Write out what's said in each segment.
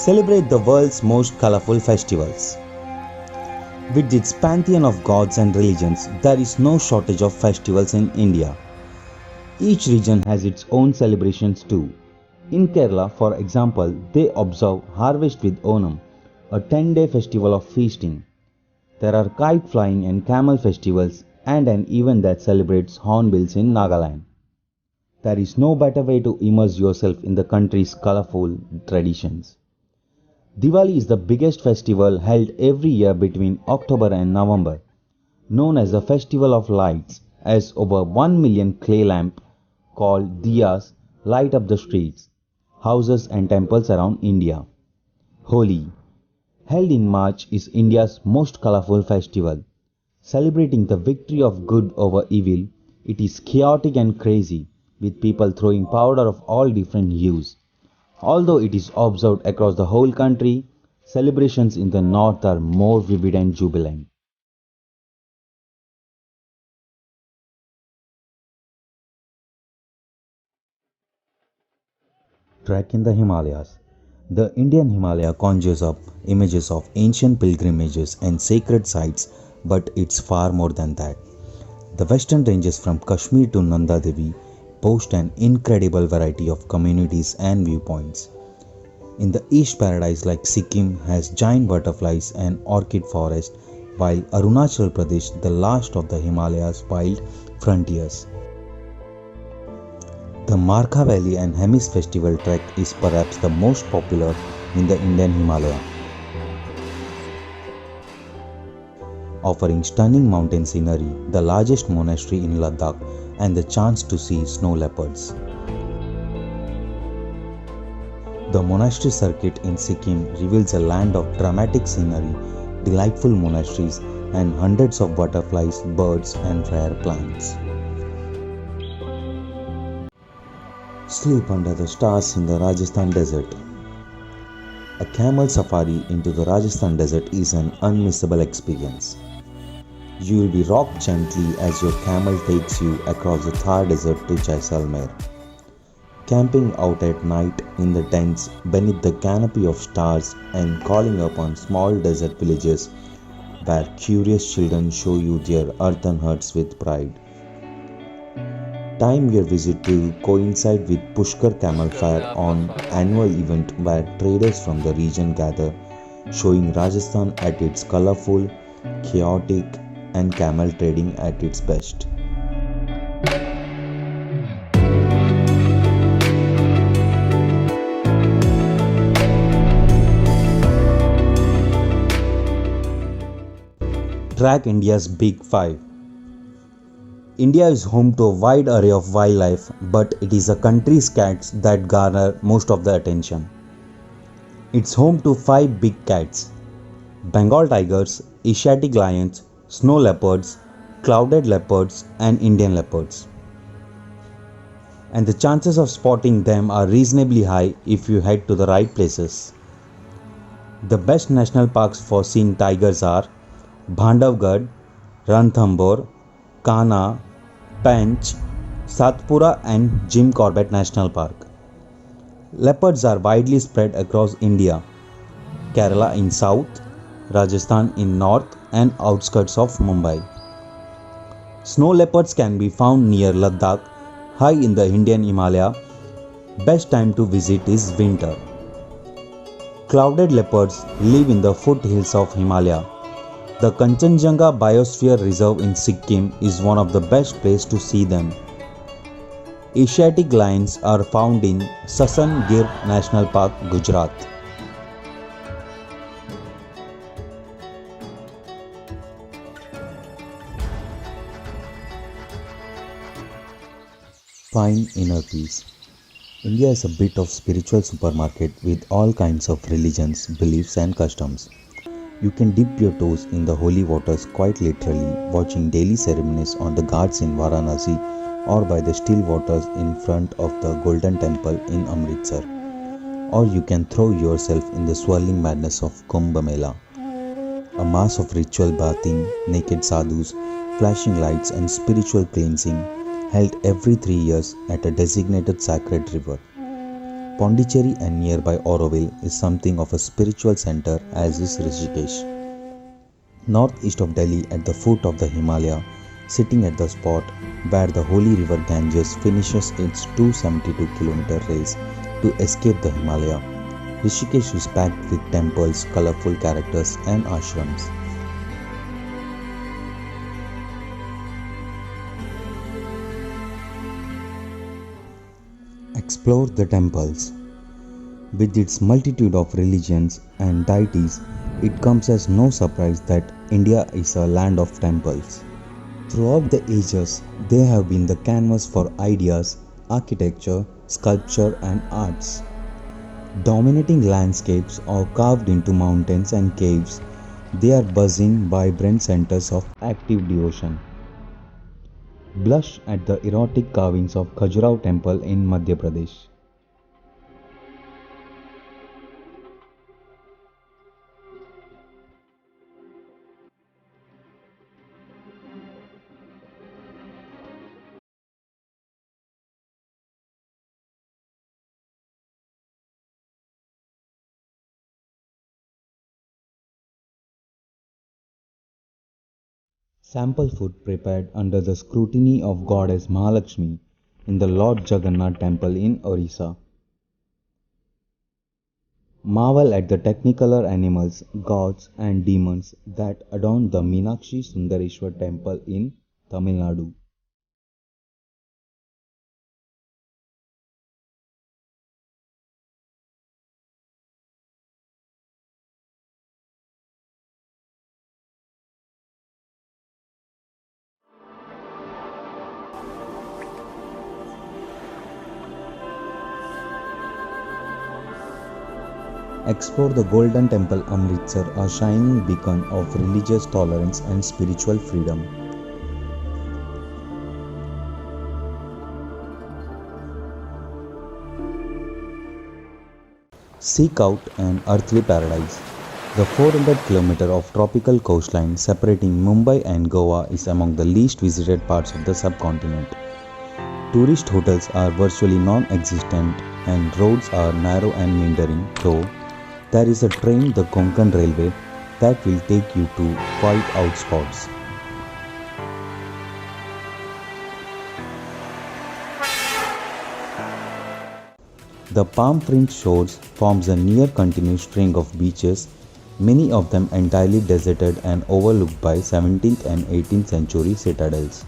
celebrate the world's most colorful festivals. With its pantheon of gods and religions, there is no shortage of festivals in India. Each region has its own celebrations too. In Kerala, for example, they observe harvest with Onam, a 10-day festival of feasting. There are kite flying and camel festivals and an event that celebrates hornbills in Nagaland. There is no better way to immerse yourself in the country's colorful traditions. Diwali is the biggest festival held every year between October and November. Known as the Festival of Lights, as over 1 million clay lamps called diyas light up the streets, houses and temples around India. Holi, held in March, is India's most colorful festival. Celebrating the victory of good over evil, it is chaotic and crazy, with people throwing powder of all different hues. Although it is observed across the whole country, celebrations in the north are more vivid and jubilant. Trek in the Himalayas. The Indian Himalaya conjures up images of ancient pilgrimages and sacred sites, but it's far more than that. The western ranges from Kashmir to Nanda Devi boast an incredible variety of communities and viewpoints. In the East, paradise like Sikkim has giant butterflies and orchid forest, while Arunachal Pradesh, the last of the Himalayas' wild frontiers. The Markha Valley and Hemis Festival trek is perhaps the most popular in the Indian Himalaya, offering stunning mountain scenery, the largest monastery in Ladakh, and the chance to see snow leopards. The monastery circuit in Sikkim reveals a land of dramatic scenery, delightful monasteries, and hundreds of butterflies, birds, and rare plants. Sleep under the stars in the Rajasthan desert. A camel safari into the Rajasthan desert is an unmissable experience. You will be rocked gently as your camel takes you across the Thar desert to Jaisalmer. Camping out at night in the tents beneath the canopy of stars and calling upon small desert villages where curious children show you their earthen huts with pride. Time your visit to coincide with Pushkar Camel Fair, an annual event where traders from the region gather, showing Rajasthan at its colorful, chaotic, and camel trading at its best. Track India's Big Five. India is home to a wide array of wildlife, but it is the country's cats that garner most of the attention. It's home to 5 big cats: Bengal tigers, Asiatic lions, snow leopards, clouded leopards, and Indian leopards. And the chances of spotting them are reasonably high if you head to the right places. The best national parks for seeing tigers are Bandhavgarh, Ranthambore, Kanha, Pench, Satpura, and Jim Corbett National Park. Leopards are widely spread across India: Kerala in south, Rajasthan in north, and outskirts of Mumbai. Snow leopards can be found near Ladakh, high in the Indian Himalaya. Best time to visit is winter. Clouded leopards live in the foothills of Himalaya. The Kanchenjunga Biosphere Reserve in Sikkim is one of the best places to see them. Asiatic lions are found in Sasan Gir National Park, Gujarat. Find inner peace. India is a bit of spiritual supermarket with all kinds of religions, beliefs, and customs. You can dip your toes in the holy waters quite literally, watching daily ceremonies on the ghats in Varanasi or by the still waters in front of the Golden Temple in Amritsar. Or you can throw yourself in the swirling madness of Kumbh Mela, a mass of ritual bathing, naked sadhus, flashing lights, and spiritual cleansing held every 3 years at a designated sacred river. Pondicherry and nearby Auroville is something of a spiritual center as is Rishikesh. Northeast of Delhi at the foot of the Himalaya, sitting at the spot where the holy river Ganges finishes its 272-kilometer race to escape the Himalaya. Rishikesh is packed with temples, colorful characters and ashrams. Explore the temples. With its multitude of religions and deities, it comes as no surprise that India is a land of temples. Throughout the ages, they have been the canvas for ideas, architecture, sculpture, and arts. Dominating landscapes are carved into mountains and caves, they are buzzing, vibrant centers of active devotion. Blush at the erotic carvings of Khajuraho Temple in Madhya Pradesh. Sample food prepared under the scrutiny of goddess Mahalakshmi in the Lord Jagannath temple in Orissa. Marvel at the technicolor animals, gods, and demons that adorn the Meenakshi Sundareshwar temple in Tamil Nadu. Explore the Golden Temple Amritsar, a shining beacon of religious tolerance and spiritual freedom. Seek out an earthly paradise. The 400 km of tropical coastline separating Mumbai and Goa is among the least visited parts of the subcontinent. Tourist hotels are virtually non-existent and roads are narrow and meandering, though there is a train, the Konkan Railway, that will take you to quiet out spots. The palm fringed shores forms a near continuous string of beaches, many of them entirely deserted and overlooked by 17th and 18th century citadels.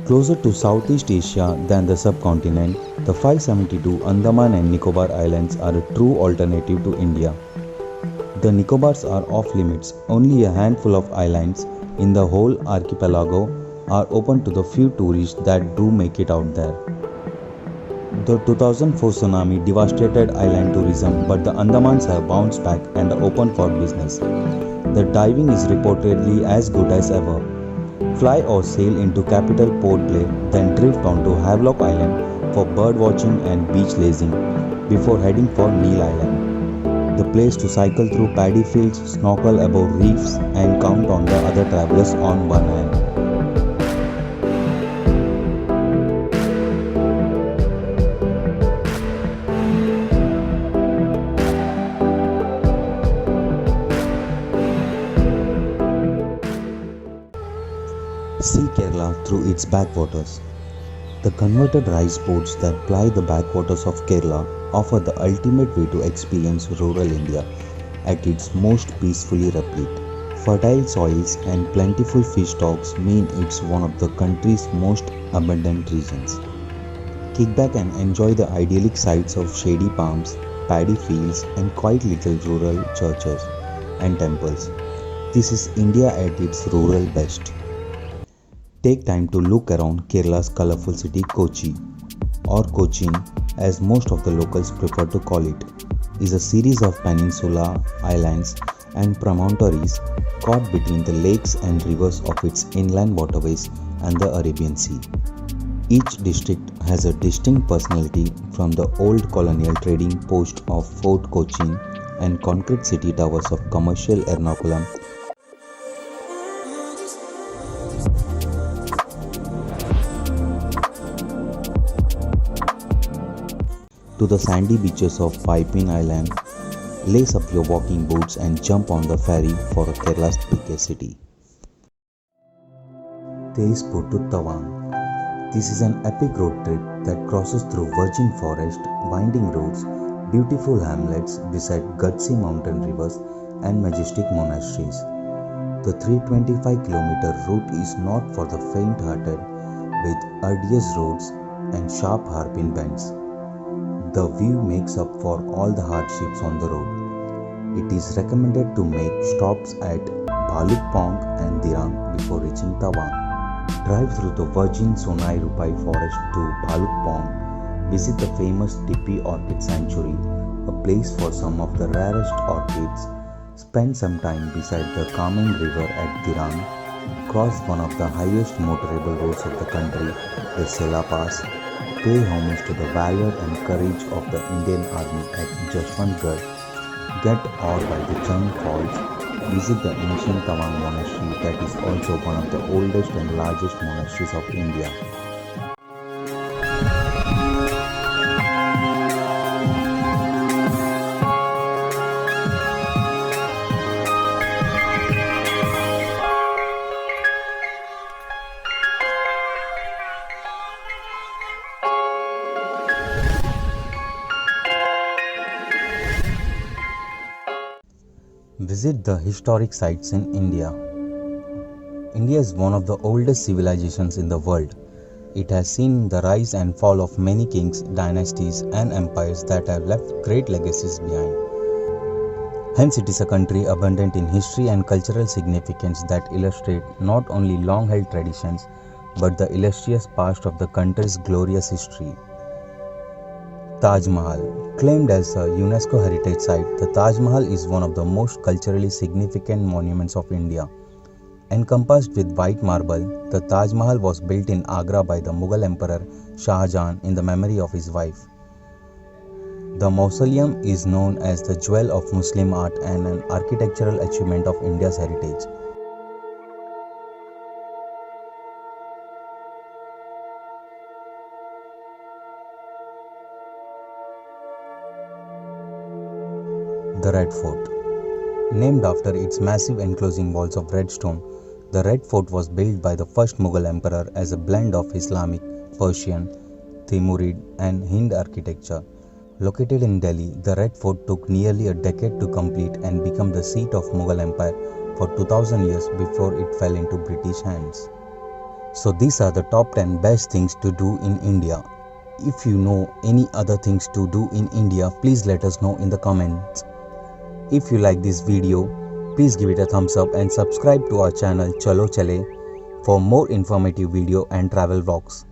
Closer to Southeast Asia than the subcontinent, the 572 Andaman and Nicobar Islands are a true alternative to India. The Nicobars are off limits. Only a handful of islands in the whole archipelago are open to the few tourists that do make it out there. The 2004 tsunami devastated island tourism, but the Andamans have bounced back and are open for business. The diving is reportedly as good as ever. Fly or sail into capital Port Blair, then drift onto Havelock Island for bird watching and beach lazing before heading for Neil Island, the place to cycle through paddy fields, snorkel above reefs, and count on the other travelers on one hand. See Kerala through its backwaters. The converted rice boats that ply the backwaters of Kerala offer the ultimate way to experience rural India at its most peacefully replete. Fertile soils and plentiful fish stocks mean it's one of the country's most abundant regions. Kick back and enjoy the idyllic sights of shady palms, paddy fields, and quiet little rural churches and temples. This is India at its rural best. Take time to look around Kerala's colourful city Kochi, or Cochin as most of the locals prefer to call it, is a series of peninsula, islands and promontories caught between the lakes and rivers of its inland waterways and the Arabian Sea. Each district has a distinct personality, from the old colonial trading post of Fort Cochin and concrete city towers of commercial Ernakulam to the sandy beaches of Pipin Island. Lace up your walking boots and jump on the ferry for Kerala's biggest city. Teespur to Tawang. This is an epic road trip that crosses through virgin forest, winding roads, beautiful hamlets beside gutsy mountain rivers and majestic monasteries. The 325-kilometer route is not for the faint-hearted, with arduous roads and sharp hairpin bends. The view makes up for all the hardships on the road. It is recommended to make stops at Bhalukpong and Dirang before reaching Tawang. Drive through the virgin Sonai Rupai forest to Bhalukpong. Visit the famous Tipi Orchid Sanctuary, a place for some of the rarest orchids. Spend some time beside the calming river at Dirang. Cross one of the highest motorable roads of the country, the Sela Pass. Pay homage to the valor and courage of the Indian Army at Jaswantgarh. Get awed by the Jung Falls. Visit the ancient Tawang Monastery that is also one of the oldest and largest monasteries of India. Visit the historic sites in India. India is one of the oldest civilizations in the world. It has seen the rise and fall of many kings, dynasties, and empires that have left great legacies behind. Hence, it is a country abundant in history and cultural significance that illustrate not only long-held traditions but the illustrious past of the country's glorious history. Taj Mahal. Claimed as a UNESCO heritage site, the Taj Mahal is one of the most culturally significant monuments of India. Encompassed with white marble, the Taj Mahal was built in Agra by the Mughal Emperor Shah Jahan in the memory of his wife. The mausoleum is known as the jewel of Muslim art and an architectural achievement of India's heritage. The Red Fort. Named after its massive enclosing walls of red stone, the Red Fort was built by the first Mughal emperor as a blend of Islamic, Persian, Timurid and Hind architecture. Located in Delhi, the Red Fort took nearly a decade to complete and become the seat of Mughal Empire for 2000 years before it fell into British hands. So these are the top 10 best things to do in India. If you know any other things to do in India, please let us know in the comments. If you like this video, please give it a thumbs up and subscribe to our channel Chalo Chalein for more informative video and travel vlogs.